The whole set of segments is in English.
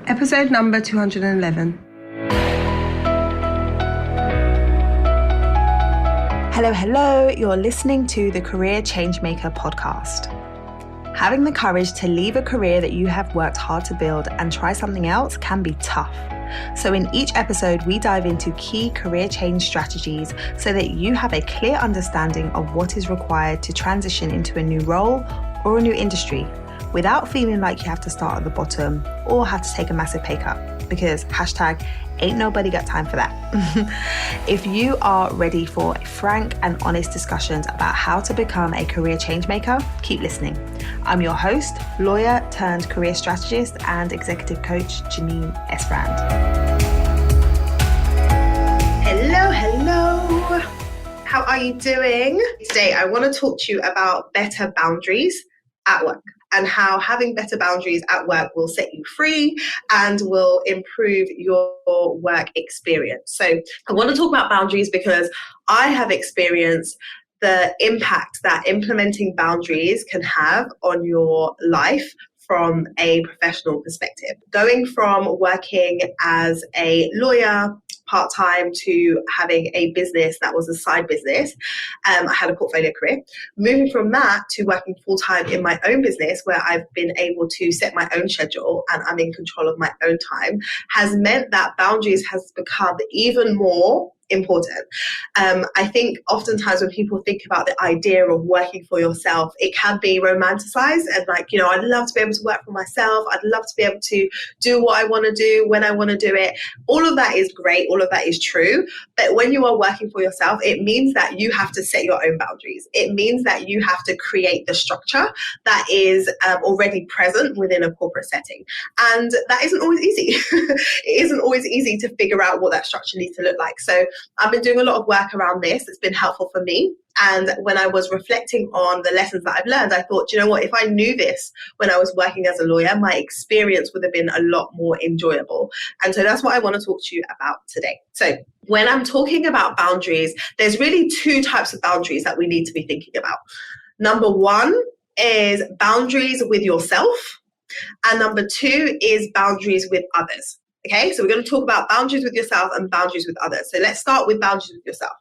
Episode number 211. Hello, you're listening to the Career Changemaker podcast. Having the courage to leave a career that you have worked hard to build and try something else can be tough. So in each episode, we dive into key career change strategies so that you have a clear understanding of what is required to transition into a new role or a new industry without feeling like you have to start at the bottom or have to take a massive pay cut, because ain't nobody got time for that. If you are ready for frank and honest discussions about how to become a career change maker, keep listening. I'm your host, lawyer turned career strategist and executive coach, Janine Esbrand. Hello. How are you doing? Today, I want to talk to you about better boundaries at work, and how having better boundaries at work will set you free and will improve your work experience. So I want to talk about boundaries because I have experienced the impact that implementing boundaries can have on your life from a professional perspective. Going from working as a lawyer part-time to having a business that was a side business. I had a portfolio career. Moving from that to working full-time in my own business, where I've been able to set my own schedule and I'm in control of my own time, has meant that boundaries has become even more important. I think oftentimes when people think about the idea of working for yourself, it can be romanticized and like, I'd love to be able to work for myself. I'd love to be able to do what I want to do when I want to do it. All of that is great. All of that is true. But when you are working for yourself, it means that you have to set your own boundaries. It means that you have to create the structure that is already present within a corporate setting. And that isn't always easy. It isn't always easy to figure out what that structure needs to look like. So I've been doing a lot of work around this. It's been helpful for me. And when I was reflecting on the lessons that I've learned, I thought, if I knew this when I was working as a lawyer, my experience would have been a lot more enjoyable. And so that's what I want to talk to you about today. So when I'm talking about boundaries, there's really two types of boundaries that we need to be thinking about. Number one is boundaries with yourself. And number two is boundaries with others. Okay, so we're going to talk about boundaries with yourself and boundaries with others. So let's start with boundaries with yourself.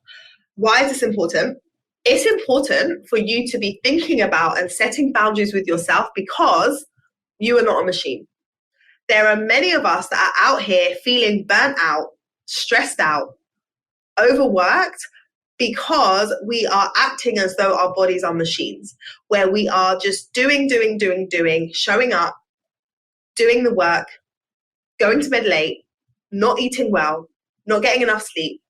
Why is this important? It's important for you to be thinking about and setting boundaries with yourself because you are not a machine. There are many of us that are out here feeling burnt out, stressed out, overworked, because we are acting as though our bodies are machines, where we are just doing, showing up, doing the work, going to bed late, not eating well, not getting enough sleep,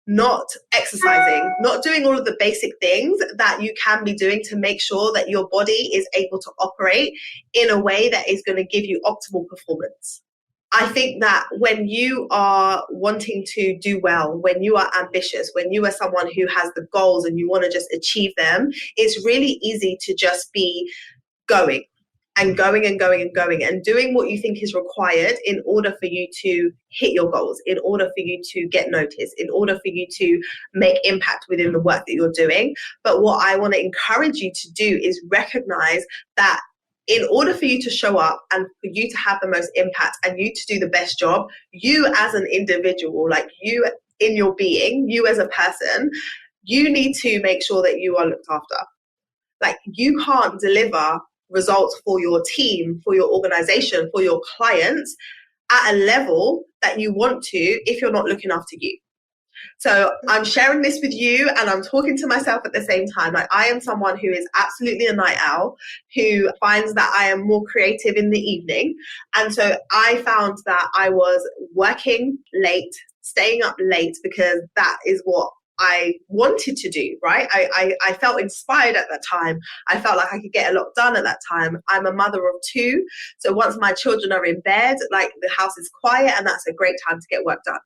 not exercising, not doing all of the basic things that you can be doing to make sure that your body is able to operate in a way that is going to give you optimal performance. I think that when you are wanting to do well, when you are ambitious, when you are someone who has the goals and you want to just achieve them, it's really easy to just be going and doing what you think is required in order for you to hit your goals, in order for you to get noticed, in order for you to make impact within the work that you're doing. But what I want to encourage you to do is recognize that in order for you to show up and for you to have the most impact and you to do the best job, you as an individual, like you in your being, you as a person, you need to make sure that you are looked after. Like you can't deliver results for your team, for your organization, for your clients at a level that you want to if you're not looking after you. So I'm sharing this with you and I'm talking to myself at the same time. Like I am someone who is absolutely a night owl, who finds that I am more creative in the evening. And so I found that I was working late, staying up late because that is what I wanted to do, right? I felt inspired at that time. I felt like I could get a lot done at that time. I'm a mother of two. So once my children are in bed, like the house is quiet and that's a great time to get work done.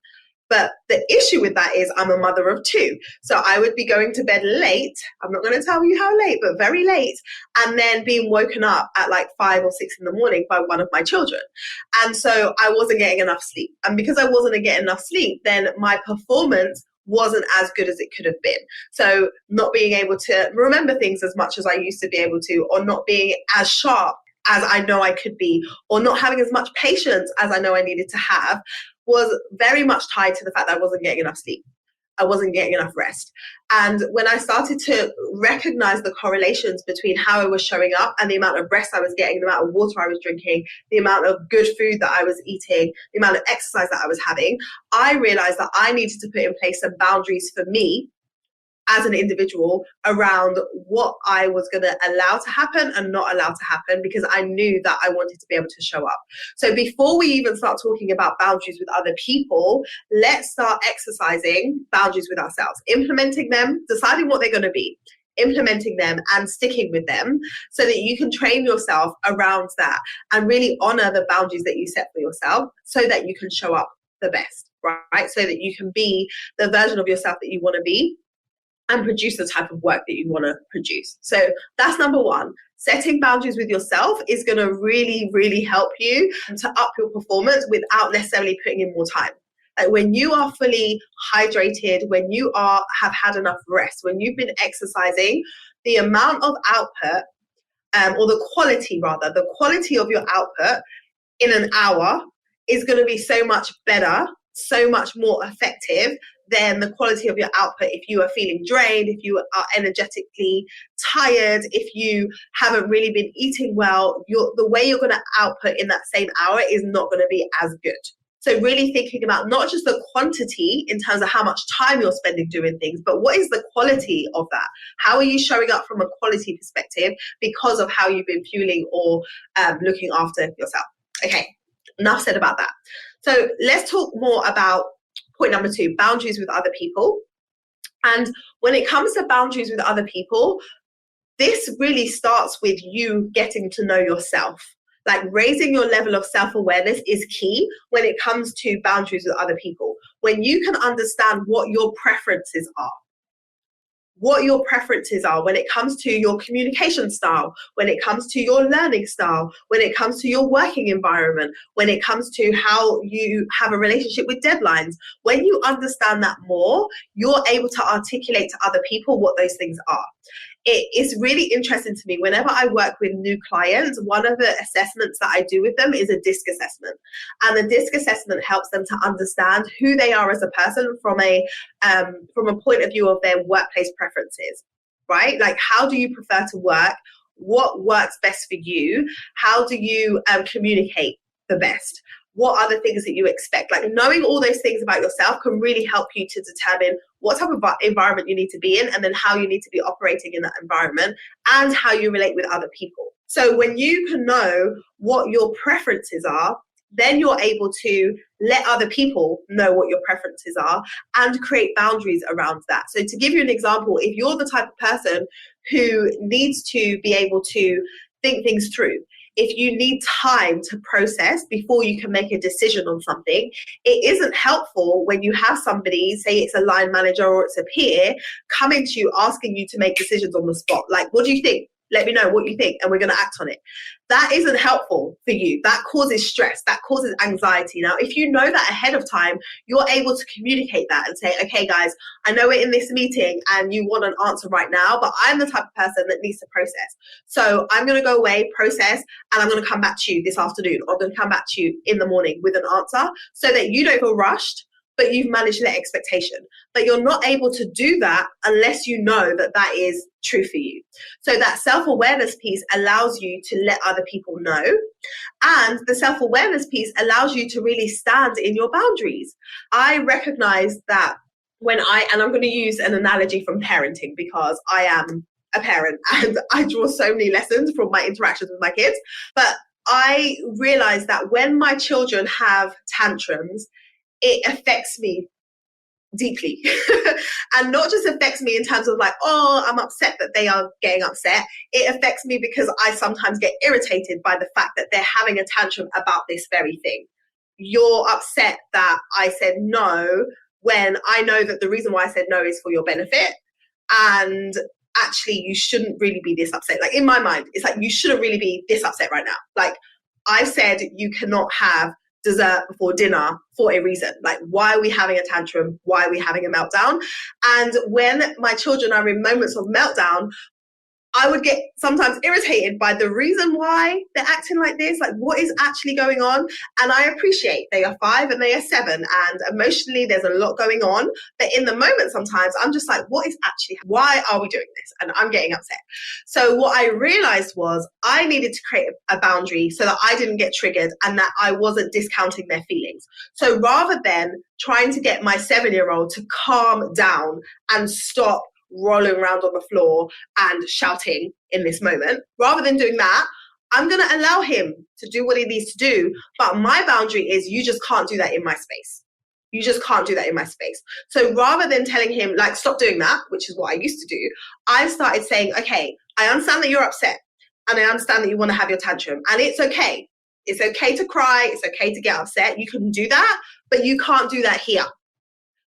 But the issue with that is I'm a mother of two. So I would be going to bed late. I'm not going to tell you how late, but very late. And then being woken up at like 5 or 6 in the morning by one of my children. And so I wasn't getting enough sleep. And because I wasn't getting enough sleep, then my performance wasn't as good as it could have been. So not being able to remember things as much as I used to be able to, or not being as sharp as I know I could be, or not having as much patience as I know I needed to have, was very much tied to the fact that I wasn't getting enough sleep. I wasn't getting enough rest. And when I started to recognize the correlations between how I was showing up and the amount of rest I was getting, the amount of water I was drinking, the amount of good food that I was eating, the amount of exercise that I was having, I realized that I needed to put in place some boundaries for me as an individual around what I was going to allow to happen and not allow to happen, because I knew that I wanted to be able to show up. So before we even start talking about boundaries with other people, let's start exercising boundaries with ourselves, implementing them, deciding what they're going to be, implementing them and sticking with them, so that you can train yourself around that and really honor the boundaries that you set for yourself, so that you can show up the best, right? So that you can be the version of yourself that you want to be and produce the type of work that you want to produce. So that's number one. Setting boundaries with yourself is going to really, really help you to up your performance without necessarily putting in more time. Like when you are fully hydrated, when you have had enough rest, when you've been exercising, the amount of output, or the quality of your output in an hour is going to be so much better, so much more effective than the quality of your output if you are feeling drained, if you are energetically tired, if you haven't really been eating well. The way you're going to output in that same hour is not going to be as good. So really thinking about not just the quantity in terms of how much time you're spending doing things, but what is the quality of that? How are you showing up from a quality perspective because of how you've been fueling or looking after yourself? Okay, enough said about that. So let's talk more about point number 2, boundaries with other people. And when it comes to boundaries with other people, this really starts with you getting to know yourself. Like raising your level of self-awareness is key when it comes to boundaries with other people. When you can understand what your preferences are, when it comes to your communication style, when it comes to your learning style, when it comes to your working environment, when it comes to how you have a relationship with deadlines. When you understand that more, you're able to articulate to other people what those things are. It's really interesting to me. Whenever I work with new clients, one of the assessments that I do with them is a DISC assessment. And the DISC assessment helps them to understand who they are as a person from a point of view of their workplace preferences, right? Like, how do you prefer to work? What works best for you? How do you communicate the best? What are the things that you expect? Like knowing all those things about yourself can really help you to determine what type of environment you need to be in, and then how you need to be operating in that environment and how you relate with other people. So when you can know what your preferences are, then you're able to let other people know what your preferences are and create boundaries around that. So to give you an example, if you're the type of person who needs to be able to think things through, if you need time to process before you can make a decision on something, it isn't helpful when you have somebody, say it's a line manager or it's a peer, coming to you asking you to make decisions on the spot. Like, what do you think? Let me know what you think and we're going to act on it. That isn't helpful for you. That causes stress. That causes anxiety. Now, if you know that ahead of time, you're able to communicate that and say, okay, guys, I know we're in this meeting and you want an answer right now, but I'm the type of person that needs to process. So I'm going to go away, process, and I'm going to come back to you this afternoon. Or I'm going to come back to you in the morning with an answer so that you don't feel rushed, but you've managed their expectation. But you're not able to do that unless you know that that is true for you. So that self-awareness piece allows you to let other people know. And the self-awareness piece allows you to really stand in your boundaries. I recognize that and I'm going to use an analogy from parenting because I am a parent and I draw so many lessons from my interactions with my kids. But I realize that when my children have tantrums, it affects me deeply. And not just affects me in terms of like, oh, I'm upset that they are getting upset. It affects me because I sometimes get irritated by the fact that they're having a tantrum about this very thing. You're upset that I said no when I know that the reason why I said no is for your benefit. And actually, you shouldn't really be this upset. Like in my mind, it's like, you shouldn't really be this upset right now. Like I said, you cannot have dessert before dinner for a reason. Like, why are we having a tantrum? Why are we having a meltdown? And when my children are in moments of meltdown, I would get sometimes irritated by the reason why they're acting like this, like what is actually going on. And I appreciate they are 5 and they are 7, and emotionally there's a lot going on. But in the moment, sometimes I'm just like, what is actually, why are we doing this? And I'm getting upset. So what I realized was I needed to create a boundary so that I didn't get triggered and that I wasn't discounting their feelings. So rather than trying to get my 7-year-old to calm down and stop rolling around on the floor and shouting in this moment, rather than doing that, I'm going to allow him to do what he needs to do. But my boundary is you just can't do that in my space. You just can't do that in my space. So rather than telling him, like, stop doing that, which is what I used to do, I started saying, okay, I understand that you're upset and I understand that you want to have your tantrum, and it's okay. It's okay to cry. It's okay to get upset. You can do that, but you can't do that here.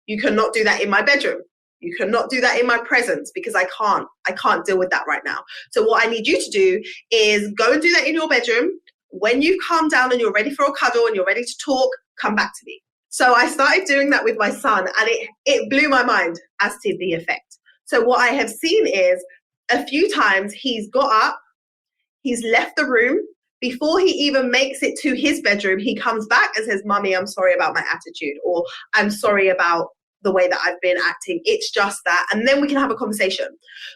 You cannot do that in my bedroom. You cannot do that in my presence because I can't deal with that right now. So what I need you to do is go and do that in your bedroom. When you calm down and you're ready for a cuddle and you're ready to talk, come back to me. So I started doing that with my son, and it blew my mind as to the effect. So what I have seen is a few times he's got up, he's left the room. Before he even makes it to his bedroom, he comes back and says, Mummy, I'm sorry about my attitude, or I'm sorry about the way that I've been acting. It's just that. And then we can have a conversation.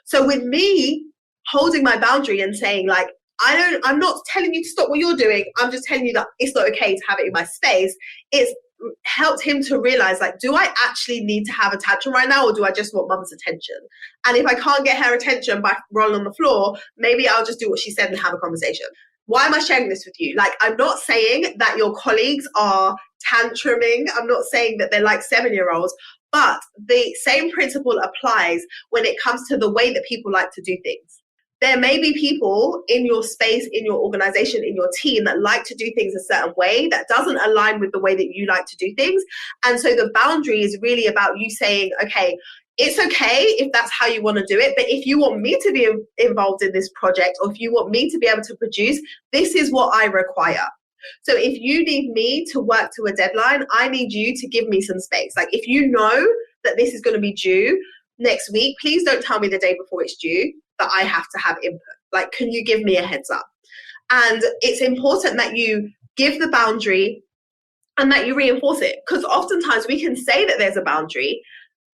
So with me holding my boundary and saying, like, I'm not telling you to stop what you're doing. I'm just telling you that it's not okay to have it in my space. It's helped him to realize, like, do I actually need to have a tantrum right now, or do I just want mum's attention? And if I can't get her attention by rolling on the floor, maybe I'll just do what she said and have a conversation. Why am I sharing this with you? Like, I'm not saying that your colleagues are tantruming. I'm not saying that they're like 7-year-olds, but the same principle applies when it comes to the way that people like to do things. There may be people in your space, in your organization, in your team that like to do things a certain way that doesn't align with the way that you like to do things. And so the boundary is really about you saying, okay, it's okay if that's how you want to do it, but if you want me to be involved in this project, or if you want me to be able to produce, this is what I require. So if you need me to work to a deadline, I need you to give me some space. Like, if you know that this is going to be due next week, please don't tell me the day before it's due that I have to have input. Like, can you give me a heads up? And it's important that you give the boundary and that you reinforce it, because oftentimes we can say that there's a boundary.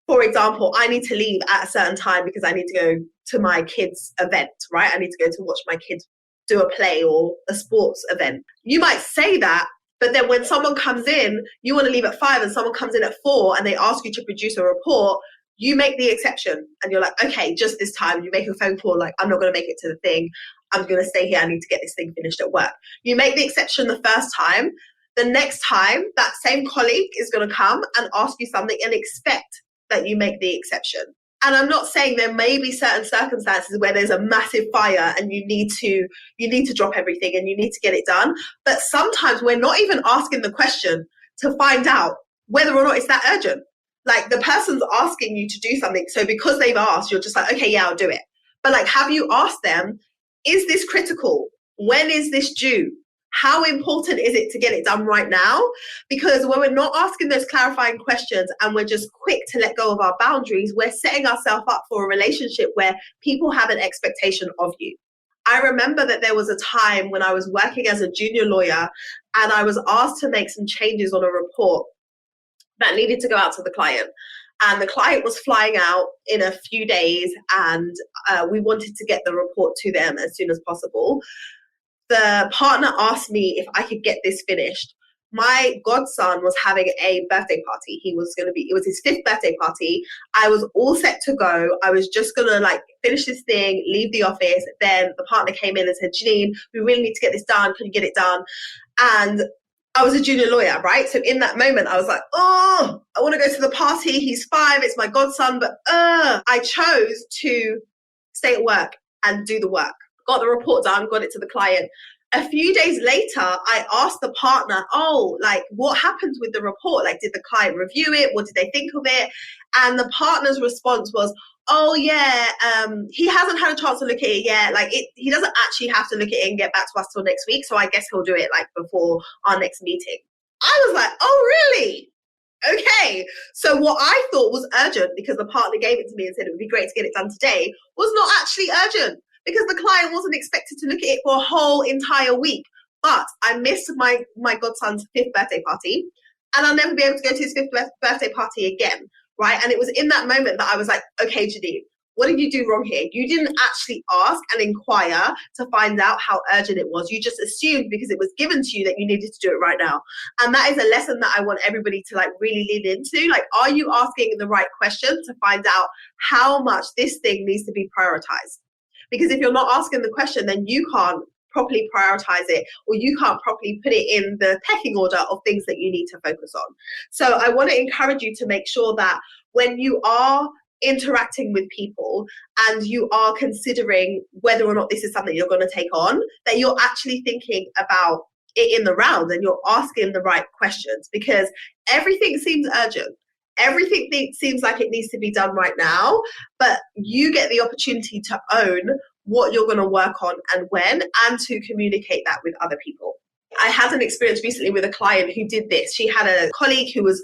For example, I need to leave at a certain time because I need to go to my kids' event, right? I need to go to watch my kids do a play or a sports event. You might say that, but then when someone comes in, you want to leave at 5 and someone comes in at 4 and they ask you to produce a report, you make the exception and you're like, okay, just this time. You make a phone call like, I'm not going to make it to the thing. I'm going to stay here. I need to get this thing finished at work. You make the exception the first time. The next time, that same colleague is going to come and ask you something and expect that you make the exception. And I'm not saying there may be certain circumstances where there's a massive fire and you need to drop everything and you need to get it done. But sometimes we're not even asking the question to find out whether or not it's that urgent. Like, the person's asking you to do something. So because they've asked, you're just like, okay, yeah, I'll do it. But like, have you asked them, is this critical? When is this due? How important is it to get it done right now? Because when we're not asking those clarifying questions and we're just quick to let go of our boundaries, we're setting ourselves up for a relationship where people have an expectation of you. I remember that there was a time when I was working as a junior lawyer and I was asked to make some changes on a report that needed to go out to the client. And the client was flying out in a few days and we wanted to get the report to them as soon as possible. The partner asked me if I could get this finished. My godson was having a birthday party. It was his 5th birthday party. I was all set to go. I was just going to like finish this thing, leave the office. Then the partner came in and said, Janine, we really need to get this done. Can you get it done? And I was a junior lawyer, right? So in that moment, I was like, oh, I want to go to the party. He's 5. It's my godson. But I chose to stay at work and do the work. Got the report done, got it to the client. A few days later, I asked the partner, what happened with the report? Like, did the client review it? What did they think of it? And the partner's response was, oh yeah, he hasn't had a chance to look at it yet. Like, he doesn't actually have to look at it and get back to us till next week. So I guess he'll do it like before our next meeting. I was like, oh really? Okay. So what I thought was urgent because the partner gave it to me and said it would be great to get it done today was not actually urgent. because the client wasn't expected to look at it for a whole entire week. But I missed my godson's 5th birthday party, and I'll never be able to go to his 5th birthday party again, right? And it was in that moment that I was like, okay, Janine, what did you do wrong here? You didn't actually ask and inquire to find out how urgent it was. You just assumed because it was given to you that you needed to do it right now. And that is a lesson that I want everybody to like really lean into. Like, are you asking the right question to find out how much this thing needs to be prioritized? Because if you're not asking the question, then you can't properly prioritize it, or you can't properly put it in the pecking order of things that you need to focus on. So I want to encourage you to make sure that when you are interacting with people and you are considering whether or not this is something you're going to take on, that you're actually thinking about it in the round and you're asking the right questions, because everything seems urgent. Everything seems like it needs to be done right now, but you get the opportunity to own what you're going to work on and when, and to communicate that with other people. I had an experience recently with a client who did this. She had a colleague who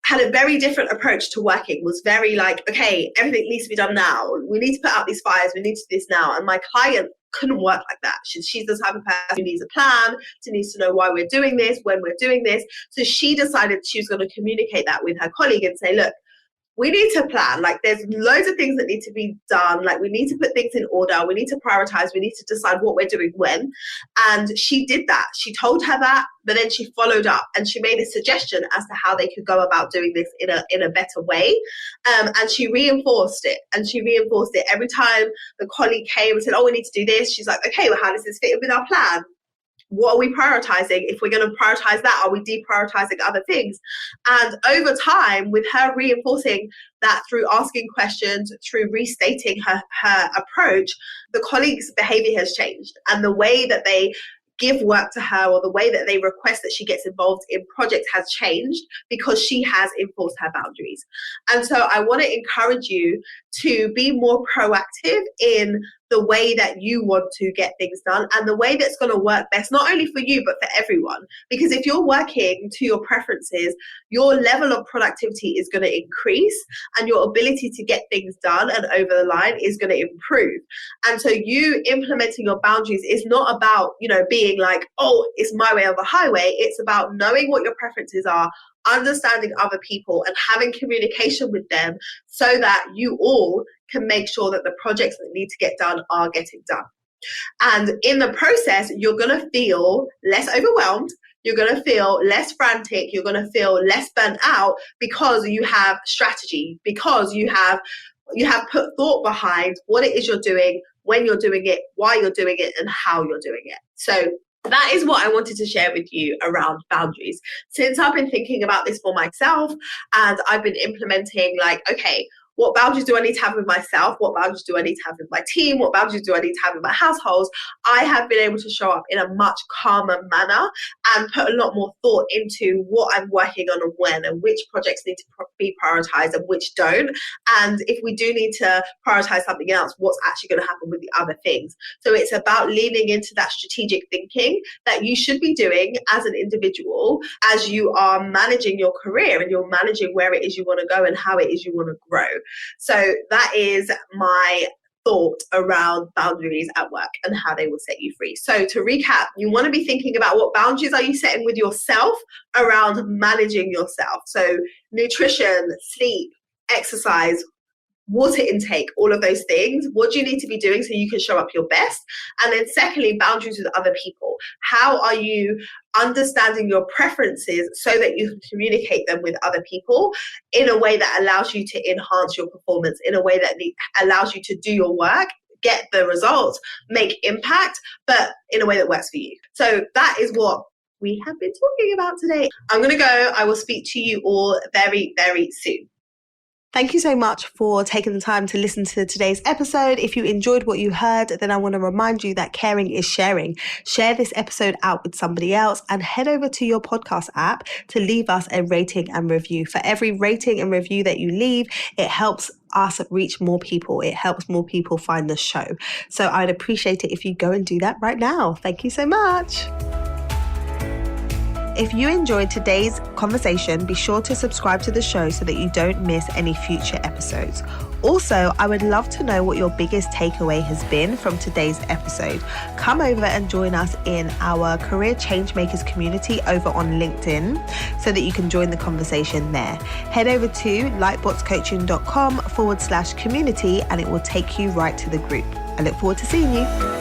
had a very different approach to working, was very like, okay, everything needs to be done now. We need to put out these fires. We need to do this now. And my client couldn't work like that. She's the type of person who needs a plan, who needs to know why we're doing this, when we're doing this. So she decided she was going to communicate that with her colleague and say, look, we need to plan. Like, there's loads of things that need to be done. Like, we need to put things in order. We need to prioritize. We need to decide what we're doing when. And she did that. She told her that, but then she followed up and she made a suggestion as to how they could go about doing this in a better way. And she reinforced it. And she reinforced it every time the colleague came and said, oh, we need to do this. She's like, okay, well, how does this fit with our plan? What are we prioritizing? If we're going to prioritize that, are we deprioritizing other things? And over time, with her reinforcing that through asking questions, through restating her approach, the colleague's behavior has changed. And the way that they give work to her, or the way that they request that she gets involved in projects, has changed because she has enforced her boundaries. And so I want to encourage you to be more proactive in the way that you want to get things done and the way that's going to work best, not only for you, but for everyone. Because if you're working to your preferences, your level of productivity is going to increase and your ability to get things done and over the line is going to improve. And so you implementing your boundaries is not about, being like, oh, it's my way or the highway. It's about knowing what your preferences are, understanding other people and having communication with them so that you all can make sure that the projects that need to get done are getting done. And in the process, you're going to feel less overwhelmed. You're going to feel less frantic. You're going to feel less burnt out because you have strategy, because you have put thought behind what it is you're doing, when you're doing it, why you're doing it, and how you're doing it. So that is what I wanted to share with you around boundaries. Since I've been thinking about this for myself and I've been implementing, like, okay, what boundaries do I need to have with myself? What boundaries do I need to have with my team? What boundaries do I need to have with my households? I have been able to show up in a much calmer manner and put a lot more thought into what I'm working on and when, and which projects need to be prioritized and which don't. And if we do need to prioritize something else, what's actually going to happen with the other things? So it's about leaning into that strategic thinking that you should be doing as an individual as you are managing your career and you're managing where it is you want to go and how it is you want to grow. So that is my thought around boundaries at work and how they will set you free. So to recap, you want to be thinking about what boundaries are you setting with yourself around managing yourself. So nutrition, sleep, exercise, water intake, all of those things. What do you need to be doing so you can show up your best? And then secondly, boundaries with other people. How are you understanding your preferences so that you can communicate them with other people in a way that allows you to enhance your performance, in a way that allows you to do your work, get the results, make impact, but in a way that works for you. So that is what we have been talking about today. I'm going to go. I will speak to you all very, very soon. Thank you so much for taking the time to listen to today's episode. If you enjoyed what you heard, then I want to remind you that caring is sharing. Share this episode out with somebody else and head over to your podcast app to leave us a rating and review. For every rating and review that you leave, it helps us reach more people. It helps more people find the show. So I'd appreciate it if you go and do that right now. Thank you so much. If you enjoyed today's conversation, be sure to subscribe to the show so that you don't miss any future episodes. Also, I would love to know what your biggest takeaway has been from today's episode. Come over and join us in our Career Changemakers community over on LinkedIn so that you can join the conversation there. Head over to lightboxcoaching.com/community and it will take you right to the group. I look forward to seeing you.